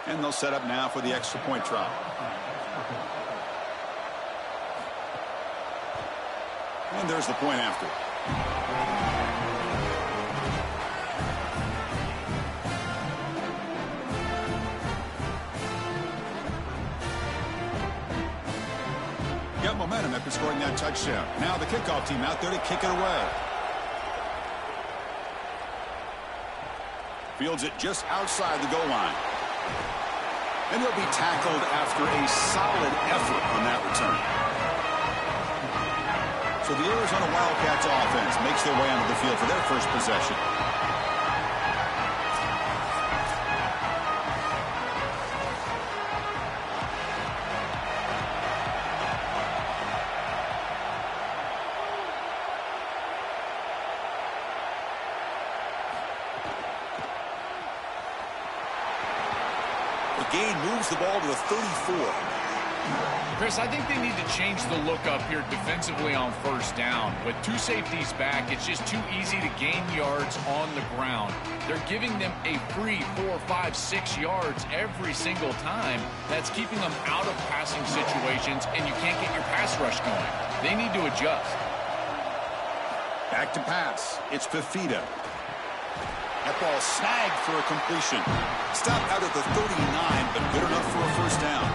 And they'll set up now for the extra point try. And there's the point after. Got momentum after scoring that touchdown. Now the kickoff team out there to kick it away. Fields it just outside the goal line. And he'll be tackled after a solid effort on that return. So the Arizona Wildcats offense makes their way onto the field for their first possession. The gain moves the ball to the 34. Chris, I think they need to change the look up here defensively on first down. With two safeties back, it's just too easy to gain yards on the ground. They're giving them a free 4, 5, 6 yards every single time. That's keeping them out of passing situations, and you can't get your pass rush going. They need to adjust. Back to pass. It's Fifita. That ball snagged for a completion. Stopped out at the 39, but good enough for a first down.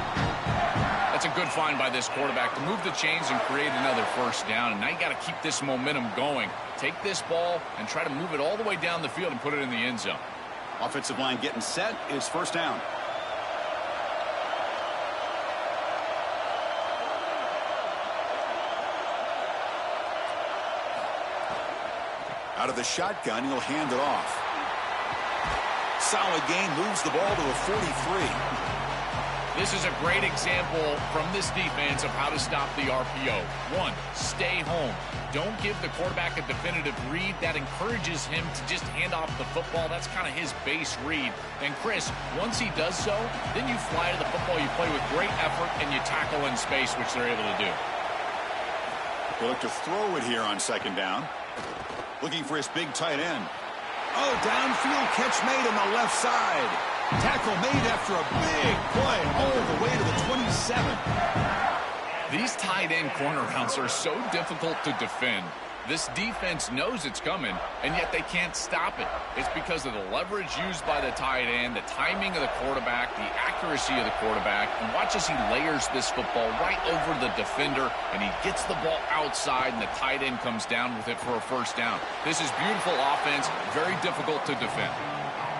That's a good find by this quarterback to move the chains and create another first down. And now you got to keep this momentum going. Take this ball and try to move it all the way down the field and put it in the end zone. Offensive line getting set. It's first down. Out of the shotgun, he'll hand it off. Solid gain, moves the ball to the 43. This is a great example from this defense of how to stop the RPO. One, stay home. Don't give the quarterback a definitive read. That encourages him to just hand off the football. That's kind of his base read. And Chris, once he does so, then you fly to the football. You play with great effort, and you tackle in space, which they're able to do. They look to throw it here on second down. Looking for his big tight end. Oh, downfield catch made on the left side. Tackle made after a big play all the way to the 27. These tight end corner routes are so difficult to defend. This defense knows it's coming, and yet they can't stop it. It's because of the leverage used by the tight end, the timing of the quarterback, the accuracy of the quarterback, and watch as he layers this football right over the defender, and he gets the ball outside, and the tight end comes down with it for a first down. This is beautiful offense, very difficult to defend.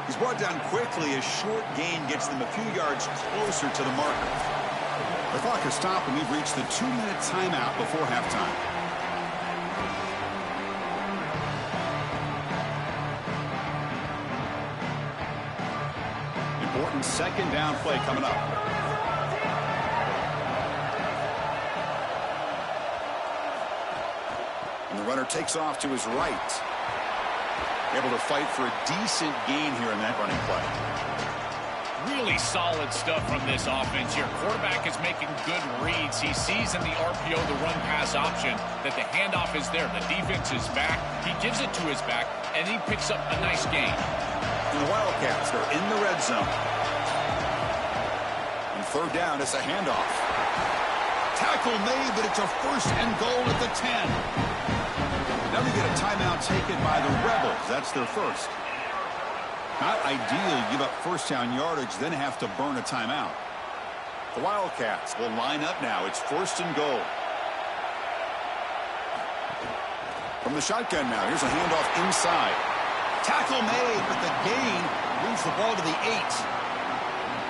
He's brought down quickly. A short gain gets them a few yards closer to the marker. The clock has stopped, and we've reached the 2-minute timeout before halftime. Important second down play coming up. And the runner takes off to his right. Able to fight for a decent gain here in that running play. Really solid stuff from this offense here. Quarterback is making good reads. He sees in the RPO the run-pass option that the handoff is there. The defense is back. He gives it to his back, and he picks up a nice gain. And the Wildcats are in the red zone. And third down, it's a handoff. Tackle made, but it's a first and goal at the 10. Now we get a timeout taken by the Rebels. That's their first. Not ideal. You give up first down yardage, then have to burn a timeout. The Wildcats will line up now. It's first and goal. From the shotgun now, here's a handoff inside. Tackle made, but the gain moves the ball to the 8.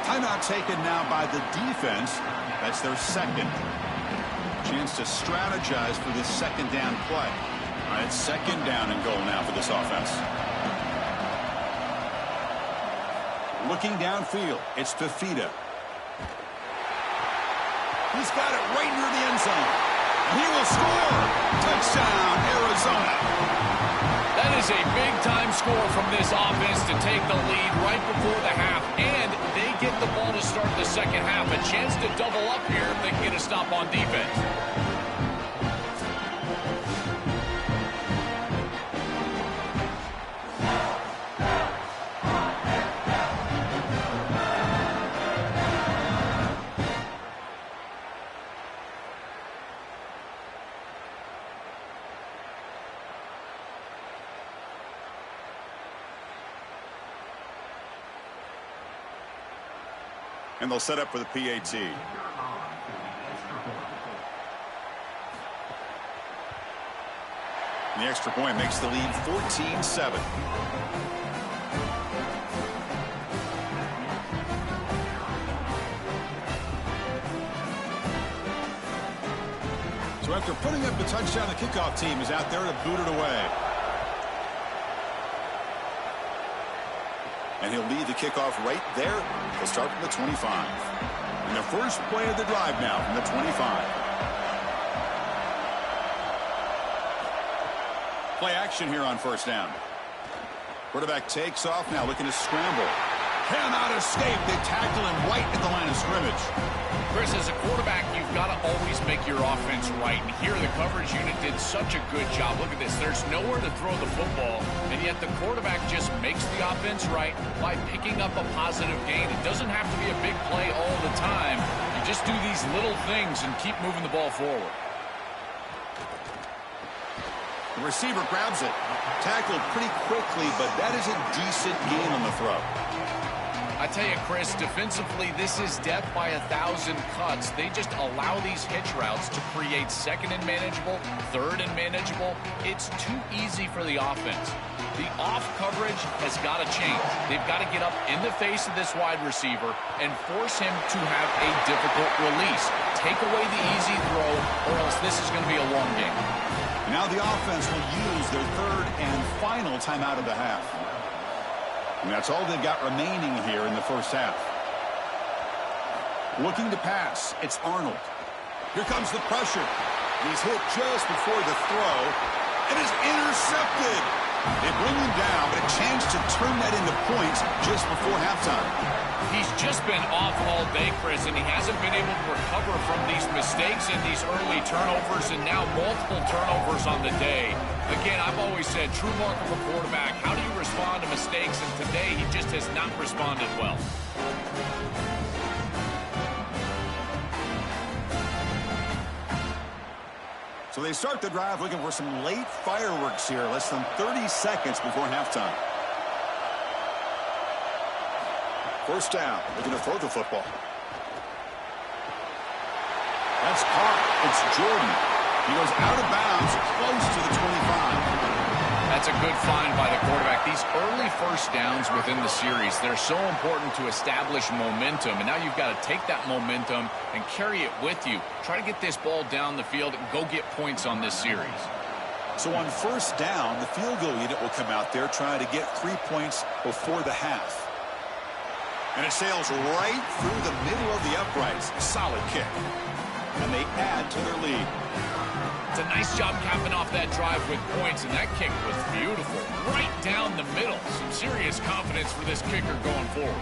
Timeout taken now by the defense. That's their second. Chance to strategize for this second down play. All right, second down and goal now for this offense. Looking downfield, it's Fifita. He's got it right near the end zone. And he will score. Touchdown, Arizona. That is a big-time score from this offense to take the lead right before the half. And they get the ball to start the second half. A chance to double up here if they can get a stop on defense. And they'll set up for the PAT. The extra point makes the lead 14-7. So after putting up the touchdown, the kickoff team is out there to boot it away. And he'll lead the kickoff right there. He'll start from the 25. And the first play of the drive now from the 25. Play action here on first down. Quarterback takes off now, looking to scramble. Cannot escape. They tackle him right at the line of scrimmage. Chris, as a quarterback, you've got to always make your offense right. And here, the coverage unit did such a good job. Look at this. There's nowhere to throw the football, and yet the quarterback just makes the offense right by picking up a positive gain. It doesn't have to be a big play all the time. You just do these little things and keep moving the ball forward. The receiver grabs it. Tackled pretty quickly, but that is a decent gain on the throw. I tell you, Chris, defensively, this is death by 1,000 cuts. They just allow these hitch routes to create second and manageable, third and manageable. It's too easy for the offense. The off coverage has got to change. They've got to get up in the face of this wide receiver and force him to have a difficult release. Take away the easy throw, or else this is going to be a long game. Now the offense will use their third and final timeout of the half. And that's all they've got remaining here in the first half. Looking to pass, it's Arnold. Here comes the pressure. He's hit just before the throw. It is intercepted. They bring him down, but a chance to turn that into points just before halftime. He's just been off all day, Chris, and he hasn't been able to recover from these mistakes and these early turnovers, and now multiple turnovers on the day. Again, I've always said, true mark of a quarterback, how do you respond to mistakes? And today, he just has not responded well. So they start the drive looking for some late fireworks here, less than 30 seconds before halftime. First down, looking to throw the football. That's caught. It's Jordan. He goes out of bounds, close to the 25. That's a good find by the quarterback. These early first downs within the series, they're so important to establish momentum. And now you've got to take that momentum and carry it with you. Try to get this ball down the field and go get points on this series. So on first down, the field goal unit will come out there trying to get 3 points before the half. And it sails right through the middle of the uprights. Solid kick. And they add to their lead. It's a nice job capping off that drive with points, and that kick was beautiful. Right down the middle. Some serious confidence for this kicker going forward.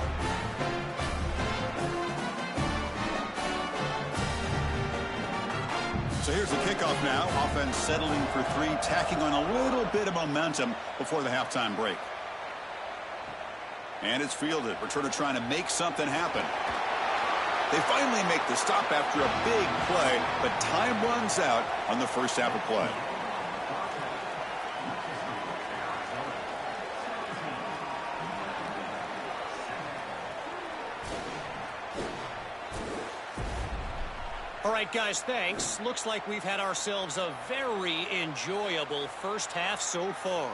So here's the kickoff now. Offense settling for three, tacking on a little bit of momentum before the halftime break. And it's fielded. Returner trying to make something happen. They finally make the stop after a big play, but time runs out on the first half of play. All right, guys, thanks. Looks like we've had ourselves a very enjoyable first half so far.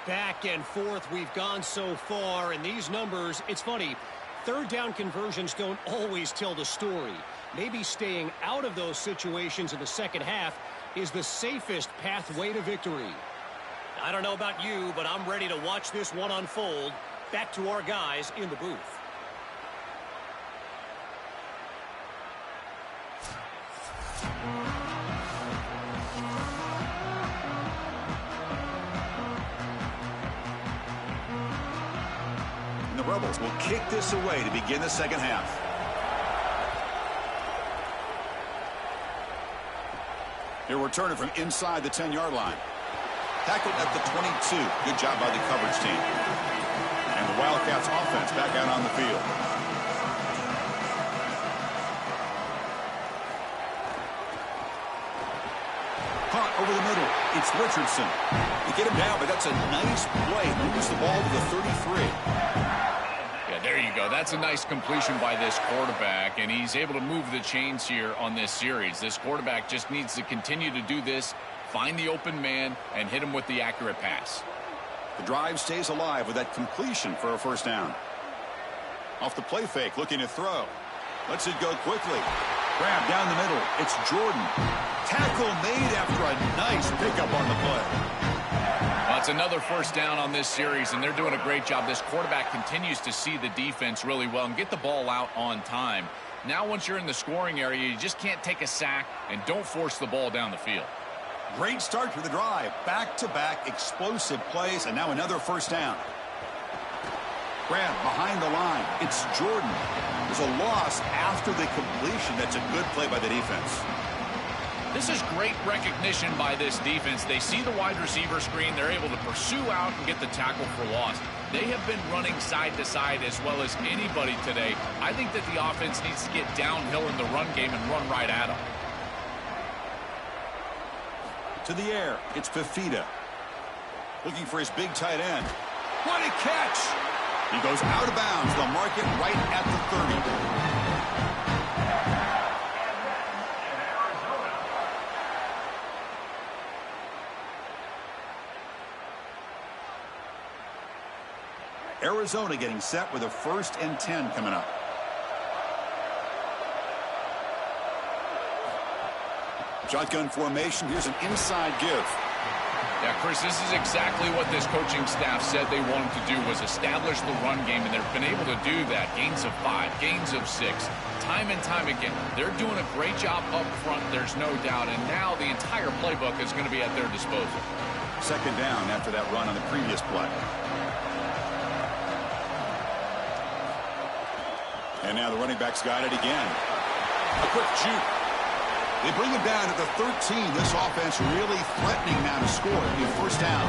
Back and forth we've gone so far, and these numbers, it's funny, third down conversions don't always tell the story. Maybe staying out of those situations in the second half is the safest pathway to victory. I don't know about you, but I'm ready to watch this one unfold. Back to our guys in the booth. The Rebels will kick this away to begin the second half. He'll return it from inside the 10-yard line. Tackled at the 22. Good job by the coverage team. And the Wildcats offense back out on the field. Caught over the middle. It's Richardson. They get him down, but that's a nice play. Moves the ball to the 33. There you go. That's a nice completion by this quarterback, and he's able to move the chains here on this series. This quarterback just needs to continue to do this, find the open man, and hit him with the accurate pass. The drive stays alive with that completion for a first down. Off the play fake, looking to throw. Lets it go quickly. Grab down the middle. It's Jordan. Tackle made after a nice pickup on the play. It's another first down on this series, and they're doing a great job. This quarterback continues to see the defense really well and get the ball out on time. Now, once you're in the scoring area, you just can't take a sack and don't force the ball down the field. Great start to the drive. Back-to-back explosive plays, and now another first down. Grab behind the line. It's Jordan. There's a loss after the completion. That's a good play by the defense. This is great recognition by this defense. They see the wide receiver screen. They're able to pursue out and get the tackle for loss. They have been running side to side as well as anybody today. I think that the offense needs to get downhill in the run game and run right at them. To the air, it's Fifita. Looking for his big tight end. What a catch! He goes out of bounds. They'll mark it right at the 30. Arizona getting set with a 1st and 10 coming up. Shotgun formation. Here's an inside give. Yeah, Chris, this is exactly what this coaching staff said they wanted to do, was establish the run game, and they've been able to do that. Gains of 5, gains of 6, time and time again. They're doing a great job up front, there's no doubt, and now the entire playbook is going to be at their disposal. 2nd down after that run on the previous play. And now the running back's got it again. A quick juke. They bring him down at the 13. This offense really threatening now to score. It'll be 1st down.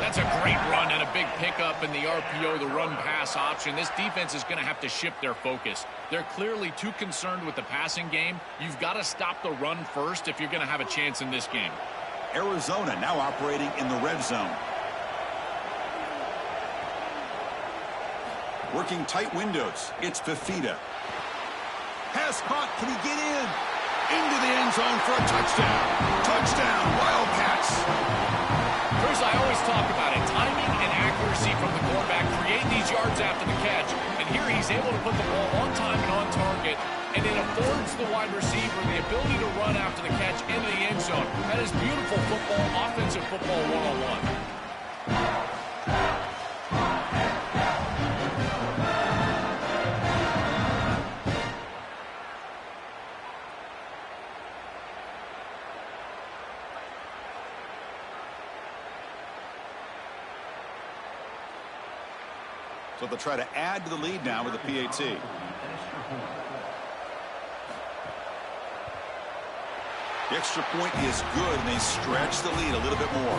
That's a great run and a big pickup in the RPO, the run-pass option. This defense is going to have to shift their focus. They're clearly too concerned with the passing game. You've got to stop the run first if you're going to have a chance in this game. Arizona now operating in the red zone. Working tight windows. It's Fifita. Pass caught. Can he get in? Into the end zone for a touchdown. Touchdown, Wildcats. Chris, I always talk about it. Timing and accuracy from the quarterback create these yards after the catch. And here he's able to put the ball on time and on target. And it affords the wide receiver the ability to run after the catch into the end zone. That is beautiful football, offensive football one-on-one. So they'll try to add to the lead now with the PAT. The extra point is good, and they stretch the lead a little bit more.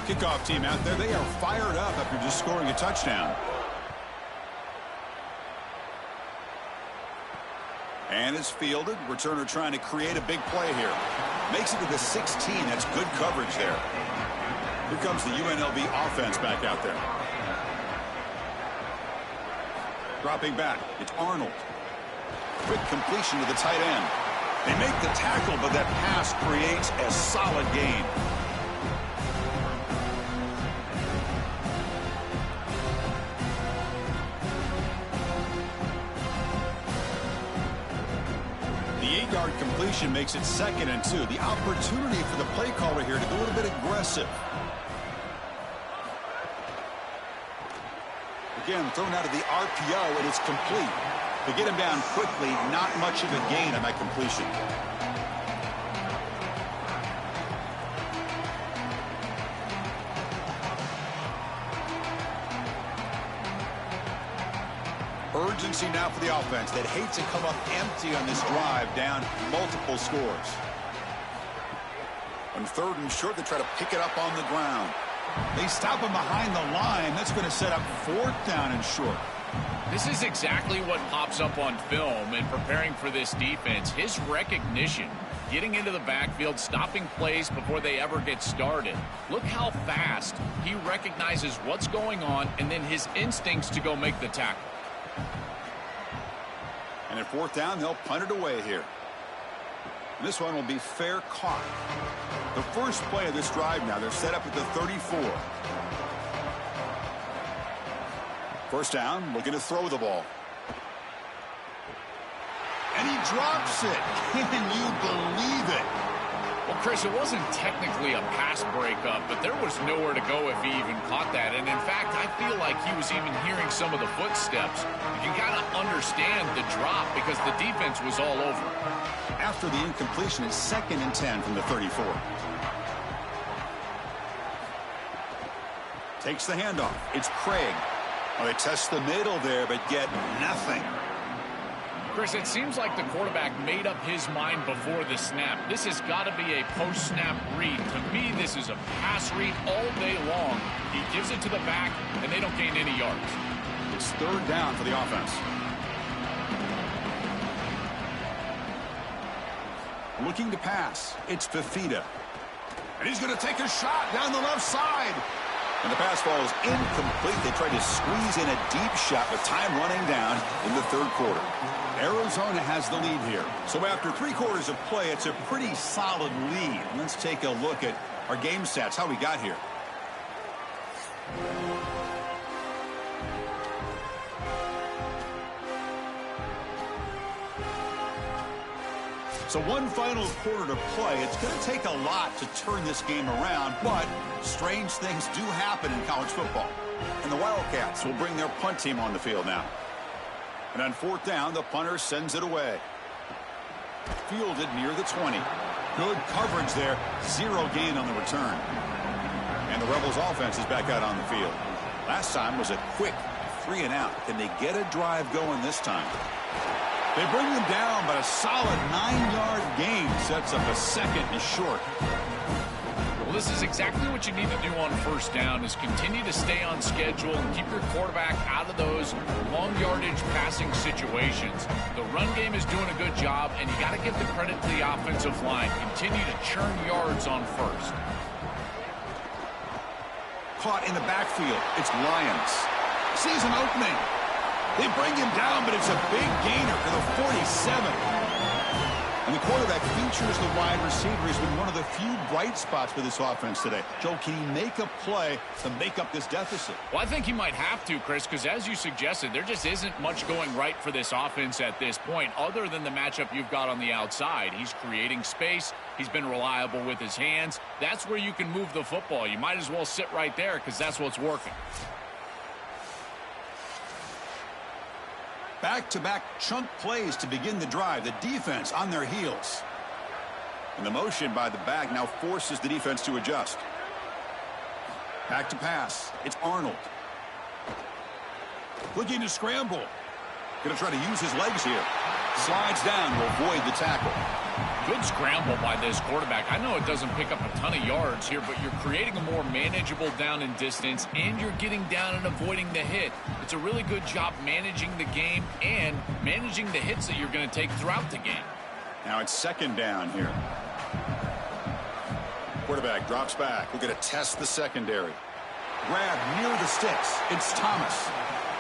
Kickoff team out there. They are fired up after just scoring a touchdown. And it's fielded. Returner trying to create a big play here. Makes it to the 16. That's good coverage there. Here comes the UNLV offense back out there. Dropping back. It's Arnold. Quick completion to the tight end. They make the tackle, but that pass creates a solid gain. Completion makes it 2nd and 2. The opportunity for the play caller here to be a little bit aggressive. Again, thrown out of the RPO, and it's complete. To get him down quickly, not much of a gain on that completion. Urgency now for the offense that hates to come up empty on this drive, down multiple scores. On 3rd and short, they try to pick it up on the ground. They stop him behind the line. That's going to set up 4th down and short. This is exactly what pops up on film in preparing for this defense. His recognition getting into the backfield, stopping plays before they ever get started. Look how fast he recognizes what's going on and then his instincts to go make the tackle. And at fourth down, they'll punt it away here. This one will be fair caught. The first play of this drive now, they're set up at the 34. First down, looking to throw the ball. And he drops it. Can you believe it? Well, Chris, it wasn't technically a pass breakup, but there was nowhere to go if he even caught that. And in fact, I feel like he was even hearing some of the footsteps. You can kind of understand the drop because the defense was all over. After the incompletion, it's 2nd and 10 from the 34. Takes the handoff. It's Craig. Well, they test the middle there, but get nothing. Chris, it seems like the quarterback made up his mind before the snap. This has got to be a post-snap read. To me, this is a pass read all day long. He gives it to the back, and they don't gain any yards. It's 3rd down for the offense. Looking to pass. It's Fifita. And he's going to take a shot down the left side. And the pass ball is incomplete. They tried to squeeze in a deep shot with time running down in the 3rd quarter. Arizona has the lead here. So after 3 quarters of play, it's a pretty solid lead. Let's take a look at our game stats, how we got here. So one final quarter to play. It's going to take a lot to turn this game around, but strange things do happen in college football. And the Wildcats will bring their punt team on the field now. And on 4th down, the punter sends it away. Fielded near the 20. Good coverage there. 0 gain on the return. And the Rebels offense is back out on the field. Last time was a quick 3 and out. Can they get a drive going this time? They bring them down, but a solid 9-yard gain sets up a 2nd and short. Well, this is exactly what you need to do on 1st down is continue to stay on schedule and keep your quarterback out of those long yardage passing situations. The run game is doing a good job, and you got to give the credit to the offensive line. Continue to churn yards on 1st. Caught in the backfield. It's Lyons. Sees an opening. They bring him down, but it's a big gainer to the 47. And the quarterback features the wide receiver. He's been one of the few bright spots for this offense today. Joe, can he make a play to make up this deficit? Well, I think he might have to, Chris, because as you suggested, there just isn't much going right for this offense at this point, other than the matchup you've got on the outside. He's creating space. He's been reliable with his hands. That's where you can move the football. You might as well sit right there because that's what's working. Back-to-back chunk plays to begin the drive. The defense on their heels. And the motion by the back now forces the defense to adjust. Back to pass. It's Arnold. Looking to scramble. Going to try to use his legs here. Slides down to avoid the tackle. Good scramble by this quarterback. I know it doesn't pick up a ton of yards here, but you're creating a more manageable down and distance, and you're getting down and avoiding the hit. It's a really good job managing the game and managing the hits that you're going to take throughout the game. Now it's 2nd down here. Quarterback drops back. We're going to test the secondary. Grab near the sticks. It's Thomas.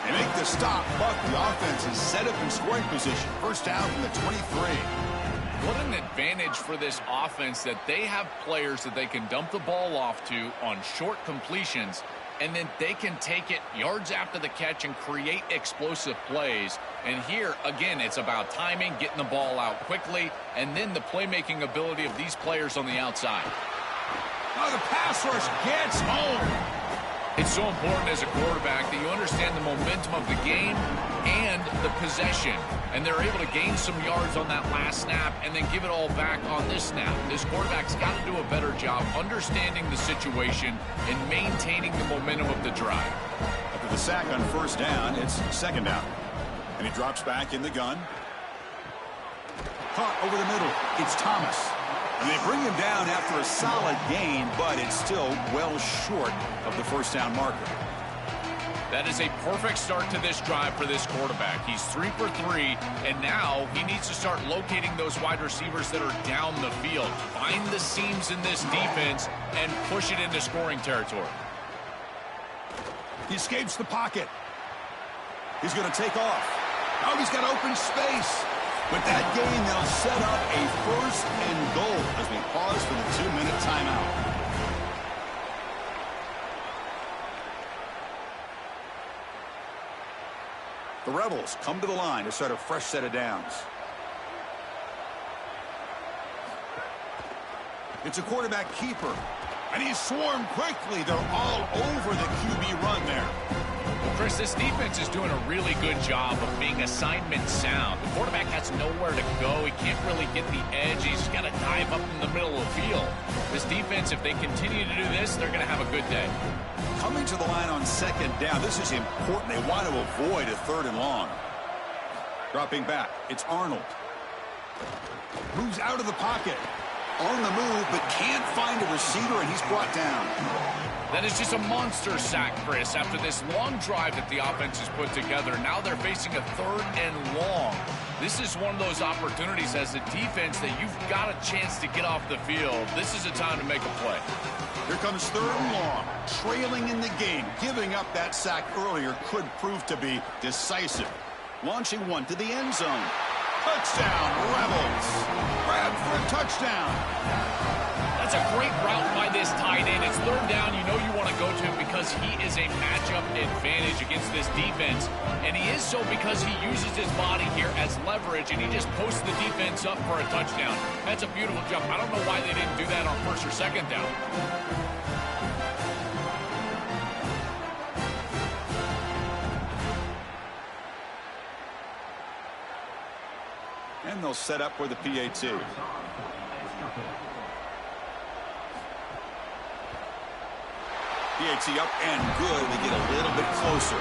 They make the stop, but the offense is set up in scoring position. First down from the 23. What an advantage for this offense that they have players that they can dump the ball off to on short completions, and then they can take it yards after the catch and create explosive plays. And here, again, it's about timing, getting the ball out quickly, and then the playmaking ability of these players on the outside. Oh, the pass rush gets home. It's so important as a quarterback that you understand the momentum of the game and the possession. And they're able to gain some yards on that last snap and then give it all back on this snap. This quarterback's got to do a better job understanding the situation and maintaining the momentum of the drive. After the sack on 1st down, it's 2nd down. And he drops back in the gun. Caught over the middle. It's Thomas. And they bring him down after a solid gain, but it's still well short of the 1st down marker. That is a perfect start to this drive for this quarterback. He's 3 for 3, and now he needs to start locating those wide receivers that are down the field. Find the seams in this defense and push it into scoring territory. He escapes the pocket. He's going to take off. Now he's got open space. With that gain, they'll set up a 1st and goal as we pause for the 2-minute timeout. The Rebels come to the line to start a fresh set of downs. It's a quarterback keeper. And he's swarmed quickly. They're all over the QB run there. Well, Chris, this defense is doing a really good job of being assignment sound. The quarterback has nowhere to go. He can't really get the edge. He's got to dive up in the middle of the field. This defense, if they continue to do this, they're going to have a good day. Coming to the line on 2nd down. This is important. They want to avoid a 3rd and long. Dropping back. It's Arnold. Moves out of the pocket. On the move, but can't find a receiver, and he's brought down. That is just a monster sack, Chris. After this long drive that the offense has put together, now they're facing a 3rd and long. This is one of those opportunities as a defense that you've got a chance to get off the field. This is a time to make a play. Here comes 3rd and long. Trailing in the game. Giving up that sack earlier could prove to be decisive. Launching one to the end zone. Touchdown, Rebels. Grab for a touchdown. That's a great route by this tight end. It's 3rd down. You know you want to go to him because he is a matchup advantage against this defense. And he is so because he uses his body here as leverage, and he just posts the defense up for a touchdown. That's a beautiful jump. I don't know why they didn't do that on 1st or 2nd down. And they'll set up for the PAT. PAT up and good. They get a little bit closer.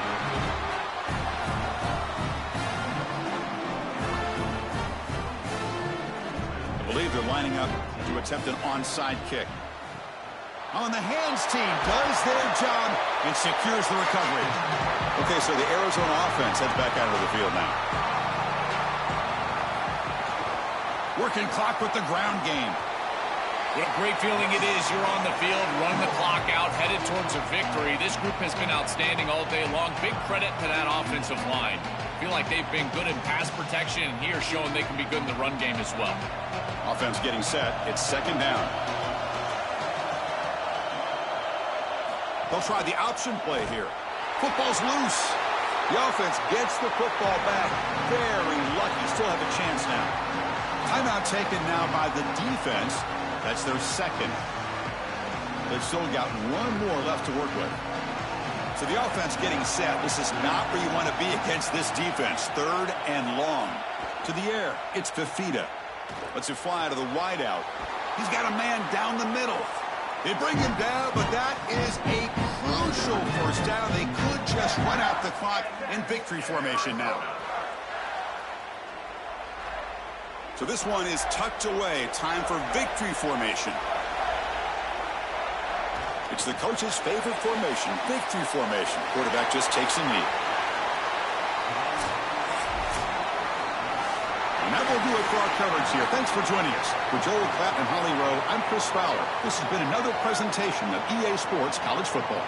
I believe they're lining up to attempt an onside kick. On the hands team does their job and secures the recovery. Okay, so the Arizona offense heads back out of the field now. Working clock with the ground game. What a great feeling it is. You're on the field, run the clock out, headed towards a victory. This group has been outstanding all day long. Big credit to that offensive line. I feel like they've been good in pass protection, and here showing they can be good in the run game as well. Offense getting set. It's 2nd down. They'll try the option play here. Football's loose. The offense gets the football back. Very lucky. Still have a chance now. Timeout taken now by the defense. That's their 2nd. They've still got one more left to work with. So the offense getting set. This is not where you want to be against this defense. 3rd and long. To the air. It's Fifita. Lets it fly to the wideout. He's got a man down the middle. They bring him down, but that is a crucial 1st down. They could just run out the clock in victory formation now. So this one is tucked away. Time for victory formation. It's the coach's favorite formation, victory formation. Quarterback just takes a knee. And that will do it for our coverage here. Thanks for joining us. For Joel Klatt and Holly Rowe, I'm Chris Fowler. This has been another presentation of EA Sports College Football.